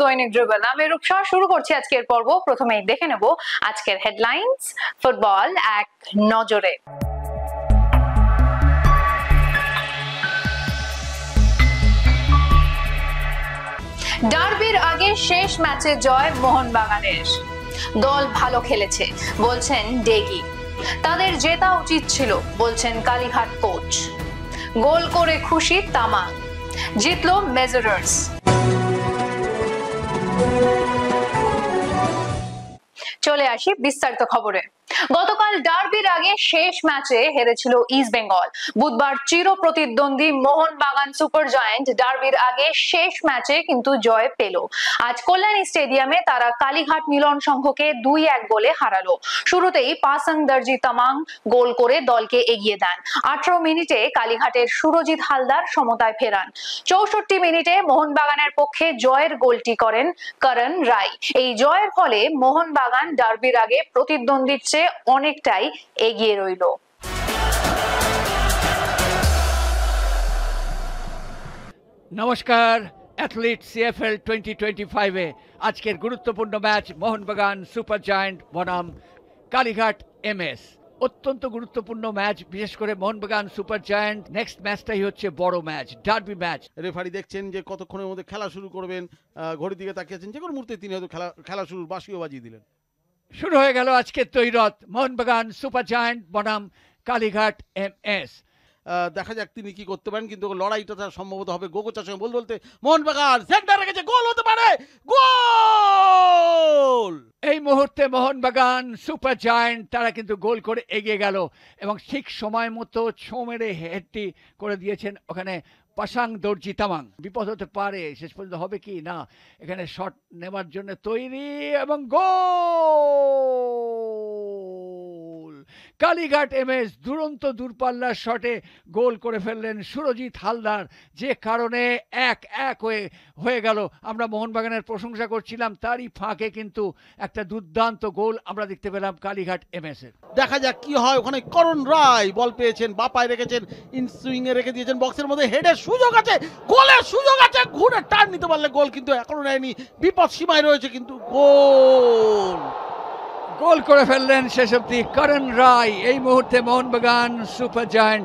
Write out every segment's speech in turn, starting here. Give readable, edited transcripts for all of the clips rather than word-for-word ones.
দৈনিক ড্রিবল। আমি রূপসা, শুরু করছি আজকের পর্ব। প্রথমেই দেখে নেব আজকের হেডলাইন্স ফুটবল এক নজরে। ডার্বির আগে শেষ ম্যাচে জয় মোহনবাগানের। দল ভালো খেলেছে বলছেন ডেগি, তাদের জেতা উচিত ছিল বলছেন কালীঘাট কোচ। গোল করে খুশি তামাং, জিতলো মেজারার্স। চলে আসি বিস্তারিত খবরে। গতকাল ডার্বির আগে শেষ ম্যাচে হেরেছিল ইস্ট বেঙ্গল। বুধবার চির প্রতিদ্বন্দ্বী মোহনবাগান সুপার জায়ান্ট ডার্বির আগে শেষ ম্যাচে কিন্তু জয় পেল। আজ কল্যাণী স্টেডিয়ামে তারা কালীঘাট মিলন সংঘকে 2-1 গোলে হারালো। শুরুতেই পাসাং দর্জি তামাং গোল করে দলকে এগিয়ে দেন। 18 মিনিটে কালীঘাটের সুরজিৎ হালদার সমতায় ফেরান। 64 মিনিটে মোহনবাগানের পক্ষে জয়ের গোলটি করেন করণ রায়। এই জয়ের ফলে মোহনবাগান ডার্বির আগে প্রতিদ্বন্দ্বীর চেয়ে অনেকটাই এগিয়ে রইল। নমস্কার। অ্যাথলিট সিএফএল 2025-এ আজকের গুরুত্বপূর্ণ ম্যাচ মোহনবাগান সুপার জায়ান্ট বনাম কালীঘাট এমএস। অত্যন্ত গুরুত্বপূর্ণ ম্যাচ, বিশেষ করে মোহনবাগান সুপার জায়ান্ট নেক্সট ম্যাচটাই হচ্ছে বড় ম্যাচ, ডার্বি ম্যাচ। রেফারি দেখছেন যে কতক্ষণের মধ্যে খেলা শুরু করবেন, ঘড়ির দিকে তাকিয়েছেন, যে কোনো মুহূর্তে তিনি হয়তো খেলা শুরুর বাঁশিও বাজিয়ে দিলেন। শুরু হয়ে গেল আজকের তৈরত মোহনবাগান সুপার জায়ান্ট বনাম কালীঘাট এমএস। দেখা যাক তিনি কি করতে পারেন, কিন্তু লড়াইটা তার সম্ভবত হবে গোগোচার সঙ্গে। বলতে মোহনবাগান সেন্টার রেখেছে, গোল হতে পারে, গোল! এই মুহূর্তে মোহনবাগান সুপার জায়ান্ট তারা কিন্তু গোল করে এগিয়ে গেল এবং ঠিক সময় মতো ছো মেরে হেডটি করে দিয়েছেন ওখানে পাসাং দর্জি তামাং। বিপদ হতে পারে, শেষ পর্যন্ত হবে কি না, এখানে শট নেওয়ার জন্য তৈরি এবং গোল! কালীঘাট এমএস দুরন্ত দূরপাল্লার শটে গোল করে ফেললেন সুরজিৎ হালদার, যে কারণে 1-1 হয়ে গেল। আমরা মোহনবাগানের প্রশংসা করছিলাম, তারই ফাঁকে কিন্তু একটা দুর্দান্ত গোল আমরা দেখতে পেলাম কালীঘাট এমএস এর। দেখা যাক কি হয়। ওখানে করণ রায় বল পেয়েছেন, বাপায় রেখেছেন, ইন সুইং এ রেখে দিয়েছেন, বক্সের মধ্যে হেডের সুযোগ আছে, গোলের সুযোগ আছে, ঘুরে টার্ন নিতে পারলে গোল, কিন্তু এখনো নেয়নি, বিপদ সীমায় রয়েছে, কিন্তু গোল করে ফেললেন শেষ অবধি করণ রায়। এই মুহূর্তে মোহনবাগান সুপার জায়ান্ট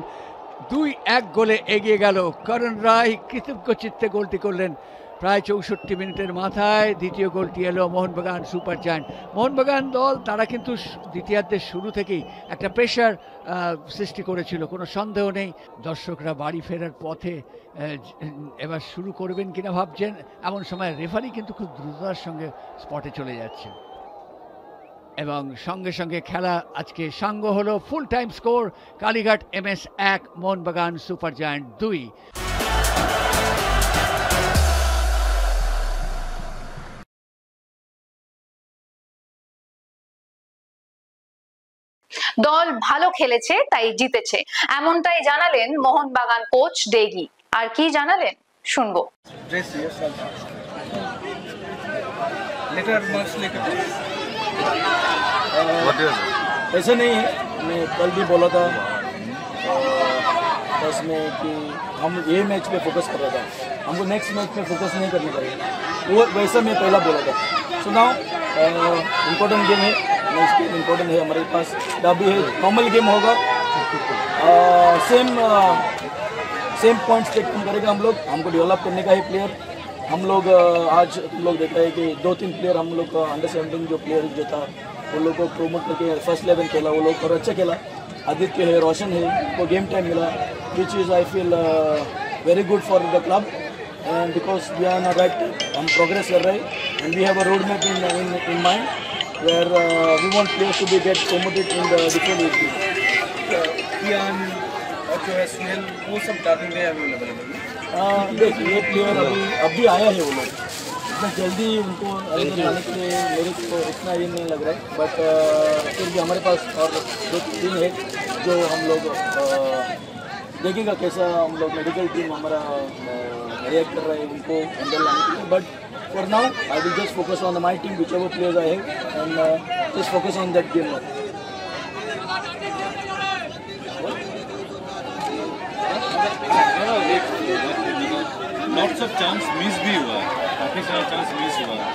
2-1 গোলে এগিয়ে গেল। করণ রায় কৃতজ্ঞ চিত্তে গোলটি করলেন প্রায় 64 মিনিটের মাথায়। দ্বিতীয় গোলটি এলো মোহনবাগান সুপার জায়ান্ট। মোহনবাগান দল তারা কিন্তু দ্বিতীয়ার্ধের শুরু থেকেই একটা প্রেশার সৃষ্টি করেছিল, কোনো সন্দেহ নেই। দর্শকরা বাড়ি ফেরার পথে এবার শুরু করবেন কিনা ভাবছেন, এমন সময় রেফারি কিন্তু খুব দ্রুততার সঙ্গে স্পটে চলে যাচ্ছে এবং সঙ্গে সঙ্গে খেলা আজকে সাঙ্গ হলো। Full time score Kalighat MS 1, Mohun Bagan super giant 2। দল ভালো খেলেছে তাই জিতেছে, এমনটাই জানালেন মোহনবাগান কোচ ডেগি। আর কি জানালেন শুনবো। ऐसा नहीं है, मैं कल भी बोला था बस में कि हम ये मैच पे फोकस कर रहा था, हमको नेक्स्ट मैच पे फोकस नहीं करना चाहिए, वो वैसा मैं पहला बोला था। सो नाउ इम्पोर्टेंट गेम है, नेक्स्ट गेम इम्पोर्टेंट है, हमारे पास डर्बी है, नॉर्मल गेम होगा, सेम पॉइंट्स टेक करेगा हम लोग, हमको डेवलप करने का है प्लेयर। हम लोग आज तुम लोग देख रहे हैं कि 2-3 प्लेयर हम लोग का अंडर 17 जो प्लेयर जो था वो लोग को प्रोमोट करके फर्स्ट 11 खेला, वो लोग और अच्छा खेला। आदित्य है, रोशन है, को गेम टाइम मिला, which is I feel very good for the club and because we are in right, हम प्रोग्रेस कर रहे हैं and we have a road map in mind where we want players to be get promoted in the different age group. और जो है सुनील, वो सब Derby में अवेलेबल है। देखिए ये प्लेयर अभी आया है, वो लोग इतना जल्दी उनको अंदर लाने के लिए मेरे को इतना ये नहीं लग रहा है, बट फिर भी हमारे पास और 2-3 दिन है जो हम लोग देखेगा कैसा हम लोग मेडिकल टीम हमारा रिएक्ट कर रहा है उनको अंदर लाने के लिए। But for now I will just focus on my team which ever players I have and just focus on that game. Lots of chance miss भी हुआ है, काफ़ी सारा चांस मिस हुआ है,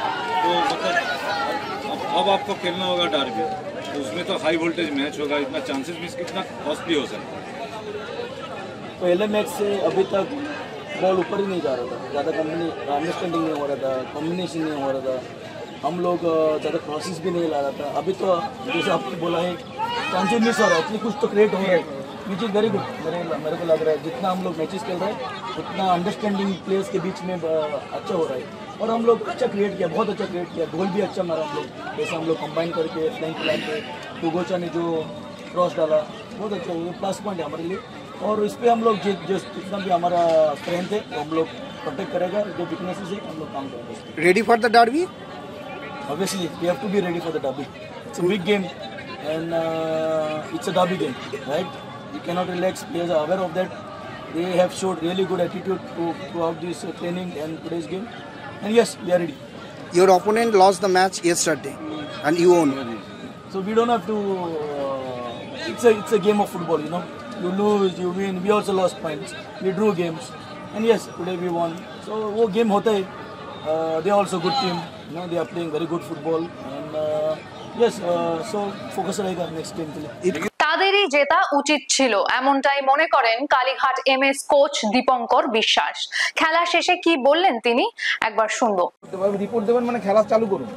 तो मतलब अब आपको खेलना होगा डार्बी, तो उसमें तो हाई वोल्टेज मैच होगा, इतना चांसेस मिस कितना कॉस्टली हो सकता है। पहले मैच से अभी तक बॉल ऊपर ही नहीं जा रहा था, ज़्यादा अंडरस्टैंडिंग नहीं हो रहा था, कॉम्बिनेशन नहीं हो रहा था, हम लोग ज़्यादा क्रॉसेस भी नहीं ला रहा था। अभी तो जैसे आपने बोला है चांसेस मिस हो रहा है, इसलिए कुछ तो क्रिएट हो रहा है, विच इज़ वेरी गुड। मेरे को लग रहा है जितना हम लोग मैचेस खेल रहे हैं उतना अंडरस्टैंडिंग प्लेयर्स के बीच में अच्छा हो रहा है, और हम लोग अच्छा क्रिएट किया, बहुत अच्छा क्रिएट किया, गोल भी अच्छा मारा हम लोग, जैसे हम लोग कंबाइन करके फ्लैंक प्लान पे टूगोचा ने जो क्रॉस डाला बहुत अच्छा, प्लस पॉइंट है हमारे लिए। और इस पर हम लोग जितना भी हमारा स्ट्रेंथ है वो हम लोग प्रोटेक्ट करेगा, जो वीकनेसेस है हम लोग काम करेंगे। Ready for the derby? Obviously, we have to be ready for the derby. It's a big game, and it's a derby game, right? We cannot relax. Players are aware of that. They have showed really good attitude throughout this training and today's game. And yes, we are ready. Your opponent lost the match yesterday, and you won. So we don't have to. It's a game of football, you know. You lose, you win. We also lost points. We drew games, and yes, today we won. So वो game होता है. They are also good team. You know, they are playing very good football, and yes, so focus रहेगा next game के लिए. তাদেরই জেতা উচিত ছিল, এমনটাই মনে করেন কালীঘাট এমএস কোচ দীপঙ্কর বিশ্বাস। খেলা শেষে কি বললেন তিনি, একবার শুনবো। রিপোর্ট দেবেন মানে খেলা চালু করুন,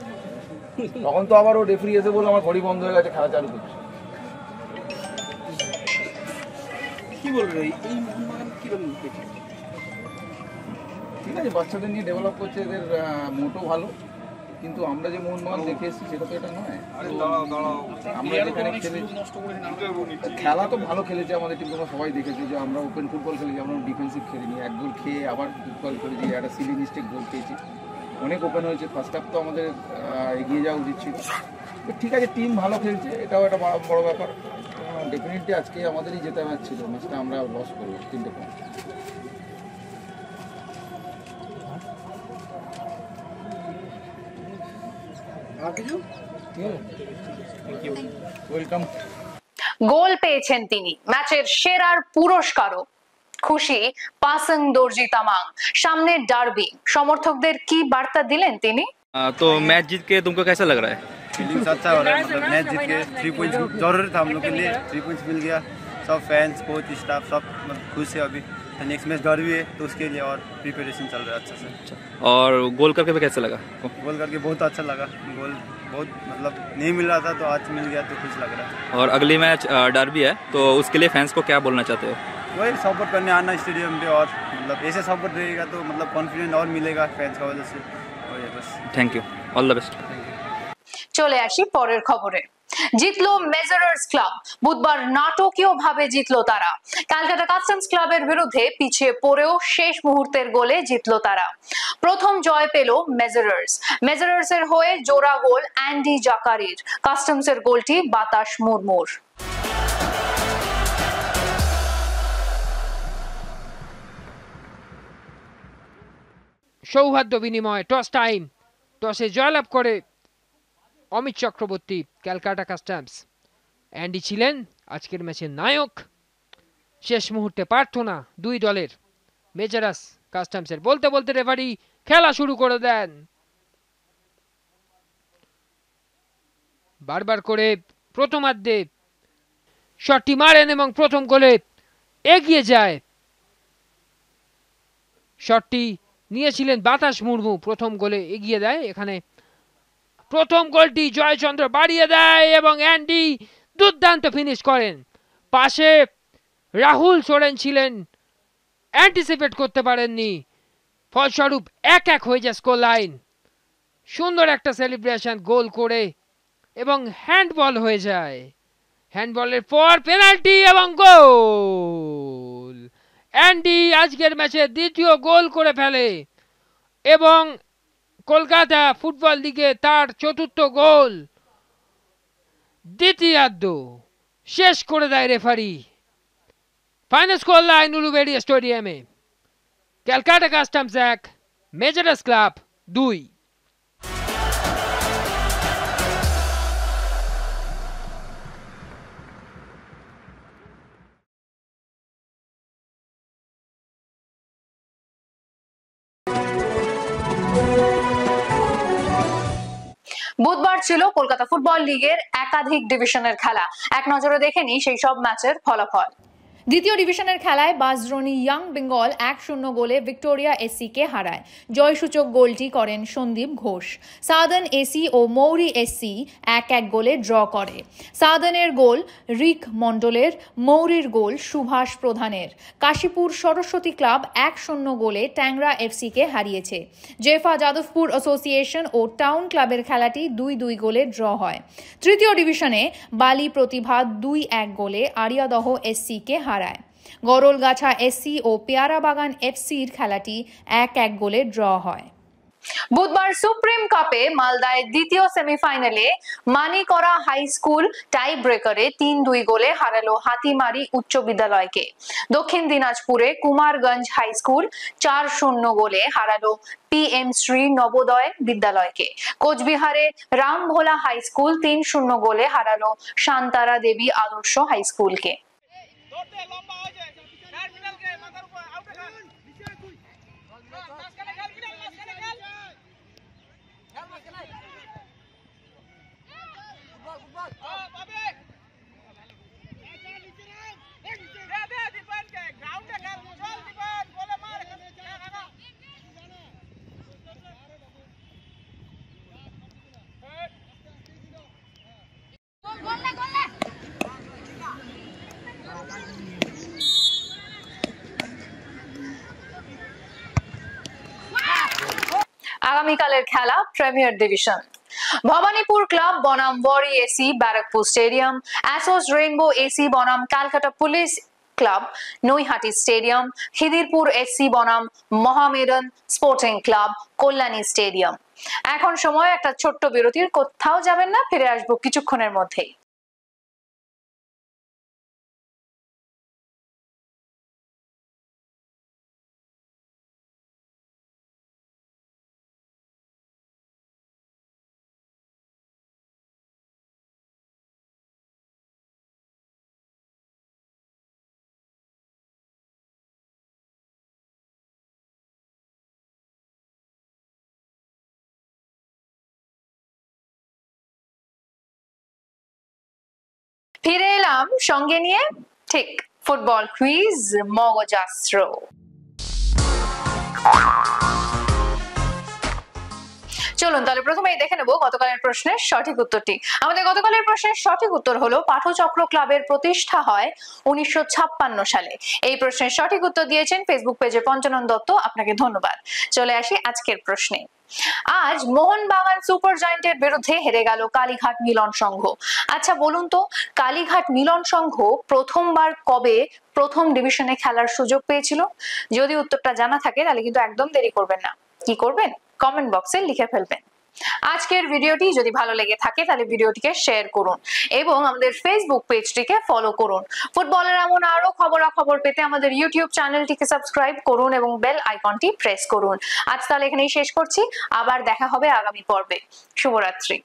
তখন তো আবার ও রেফারি এসে বলল আমার ঘড়ি বন্ধ হয়ে গেছে, খেলা চালু করছে। কি বলবে এই মোহনবাগান কিভাবে দেখে? ঠিক আছে, বাচ্চাদের নিয়ে ডেভেলপ করছে, এদের মোটো ভালো, কিন্তু আমরা যে মোহনবাগান দেখে এসেছি সেটা তো এটা নয়। আমরা যেখানে খেলেছি খেলা তো ভালো খেলেছে আমাদের টিম, তোমরা সবাই দেখেছো যে আমরা ওপেন ফুটবল খেলেছি, আমরা ডিফেন্সিভ খেলিনি, এক গোল খেয়ে আবার ফুটবল করেছি, একটা সিলি মিস্টেক গোল খেয়েছি, অনেক ওপেন হয়েছে। ফার্স্ট হাফ তো আমাদের এগিয়ে যাওয়া উচিত ছিল। তো ঠিক আছে, টিম ভালো খেলছে, এটাও একটা বড় ব্যাপার। ডেফিনেটলি আজকে আমাদেরই জেতা ম্যাচ ছিল, ম্যাচটা আমরা লস করবো 3 পয়েন্ট। ওয়েলকাম। গোল পেয়েছেন তিনি, ম্যাচের সেরার পুরস্কারও। খুশি পাসং দর্জি তামাং, সামনে ডার্বি, সমর্থকদের কি বার্তা দিলেন তিনি? तो मैच जीत के तुमको कैसा लग रहा है? फीलिंग्स अच्छा हो रहा है, मतलब मैच जीत के 3 पॉइंट्स जरूरी था हम लोग के लिए, 3 पॉइंट्स मिल गया। सब फैंस कोच स्टाफ सब मतलब खुश है। अभी नेक्स्ट मैच डर्बी है तो उसके लिए और प्रिपरेशन चल रहा है अच्छा से। और गोल करके भी कैसा लगा? गोल करके बहुत अच्छा लगा, गोल बहुत मतलब नहीं मिल रहा था तो आज मिल गया तो खुश लग रहा है। और अगली मैच डार्बी है, तो उसके लिए फैंस को क्या बोलना चाहते हो? वही सपोर्ट करने आना स्टेडियम पे, और मतलब ऐसे सपोर्ट रहेगा तो मतलब कॉन्फिडेंस और मिलेगा फैंस का वजह से। Thank you, all the best. চলে আসি পরের খবরে। জিতলো মেজারার্স ক্লাব, বুধবার নাটকীয় ভাবে জিতলো তারা। ক্যালকাটা কাস্টমস ক্লাবের বিরুদ্ধে পিছিয়ে পড়েও শেষ মুহূর্তের গোলে জিতলো তারা। প্রথম জয় পেল মেজারার্সের হয়ে জোড়া গোল অ্যান্ডি জাকারির, কাস্টমসের গোলটি বাতাস মুর্মুর। সৌহার্দ্য বিনিময় টস টাইম, টসে জয়লাভ করে অমিত চক্রবর্তী ক্যালকাটা কাস্টমস। অ্যান্ডি ছিলেন আজকের ম্যাচের নায়ক। শেষ মুহূর্তে প্রার্থনা দুই দলের। মেজারাস কাস্টমসের বলতে বলতে রেফারি খেলা শুরু করে দেন। বারবার করে প্রথমার্ধে শটটি মারেন এবং প্রথম গোলে এগিয়ে যায়। শটটি নিয়েছিলেন বাতাস মুর্মু, প্রথম গোলে এগিয়ে দেয়। এখানে প্রথম গোলটি জয়চন্দ্র বাড়িয়ে দেয় এবং অ্যান্ডি দুর্দান্ত ফিনিশ করেন। পাশে রাহুল সোরেন ছিলেন, অ্যান্টিসিপেট করতে পারেননি, ফলস্বরূপ 1-1 হয়ে যায় স্কোর লাইন। সুন্দর একটা সেলিব্রেশন গোল করে এবং হ্যান্ডবল হয়ে যায়। হ্যান্ডবলের পর পেনাল্টি এবং গোল। অ্যান্ডি আজকের ম্যাচে দ্বিতীয় গোল করে ফেলে এবং কলকাতা ফুটবল লিগে তার চতুর্থ গোল। দ্বিতীয়ার্ধ শেষ করে দেয় referee. Final score line Uluberia স্টেডিয়ামে ক্যালকাটা কাস্টমস 1, মেজারাস ক্লাব 2। বুধবার ছিল কলকাতা ফুটবল লিগের একাধিক ডিভিশনের খেলা। এক নজরে দেখে নিই সেই সব ম্যাচের ফলাফল। দ্বিতীয় ডিভিশনের খেলায় বাজরনি ইয়াং বেঙ্গল 1-0 গোলে ভিক্টোরিয়া এসসি কে হারায়। জয়সূচক গোলটি করেন সন্দীপ ঘোষ। সাদার্ন এসি ও মৌরি এসসি 1-1 গোলে ড্র করে। সাদার্নের গোল রিক মন্ডলের, মৌরির গোল সুভাষ প্রধানের। কাশীপুর সরস্বতী ক্লাব 1-0 গোলে ট্যাংরা এফসি কে হারিয়েছে। জেফা যাদবপুর অ্যাসোসিয়েশন ও টাউন ক্লাবের খেলাটি 2-2 গোলে ড্র হয়। তৃতীয় ডিভিশনে বালি প্রতিভা 2-1 গোলে আরিয়াদহ এসসি কে হারায়। গরলগাছা এসসি ও পেয়ারাবাগান এফসির খেলাটি 1-1 গোলে ড্র হয়। বুধবার সুপ্রিম কাপে মালদায় দ্বিতীয় সেমিফাইনালে মানিকরা হাই স্কুল টাই ব্রেকারে 3-2 গোলে হারালো হাতিমারি উচ্চ বিদ্যালয়কে। দক্ষিণ দিনাজপুরে কুমারগঞ্জ হাই স্কুল 4-0 গোলে হারালো PM শ্রী নবোদয় বিদ্যালয়কে। কোচবিহারে রামভোলা হাই স্কুল 3-0 গোলে হারালো শান্তারা দেবী আদর্শ হাই স্কুলকে। আগামীকালের খেলা প্রিমিয়ার ডিভিশন। ভবানীপুর ক্লাব বনাম ওয়ারি এসি ব্যারাকপুর স্টেডিয়াম, অ্যাসোস রেইনবো এসি বনাম Calcutta police club Naihati stadium, Kidderpore SC বনাম Mohammedan sporting club Kalyani stadium. এখন সময় একটা ছোট্ট বিরতির, কোথাও যাবেন না, ফিরে আসবো কিছুক্ষণের মধ্যেই। ফিরে এলাম সঙ্গে নিয়ে ঠিক ফুটবল কুইজ মগজাস্ত্র। চলুন তাহলে প্রথমেই দেখে নেব গতকালের প্রশ্নের সঠিক উত্তরটি। আমাদের গতকালের প্রশ্নের সঠিক উত্তর হলো পাঠচক্র ক্লাবের প্রতিষ্ঠা হয় 1956 সালে। এই প্রশ্নের সঠিক উত্তর দিয়েছেন ফেসবুক পেজে পঞ্চানন দত্ত, আপনাকে ধন্যবাদ। চলে আসি আজকের প্রশ্নে। আজ মোহনবাগান সুপার জায়েন্টের বিরুদ্ধে হেরে গেল কালীঘাট মিলন সংঘ। আচ্ছা বলুন তো, কালীঘাট মিলন সংঘ প্রথমবার কবে প্রথম ডিভিশনে খেলার সুযোগ পেয়েছিল? যদি উত্তরটা জানা থাকে তাহলে কিন্তু একদম দেরি করবেন না। কি করবেন? কমেন্ট বক্সে লিখে ফেলবেন। আজকের ভিডিওটি যদি ভালো লেগে থাকে তাহলে ভিডিওটিকে শেয়ার করুন এবং আমাদের ফেসবুক পেজটিকে ফলো করুন। ফুটবলের এমন আরো খবরাখবর পেতে আমাদের ইউটিউব চ্যানেলটিকে সাবস্ক্রাইব করুন এবং বেল আইকনটি প্রেস করুন। আজ তাহলে এখানেই শেষ করছি, আবার দেখা হবে আগামী পর্বে। শুভরাত্রি।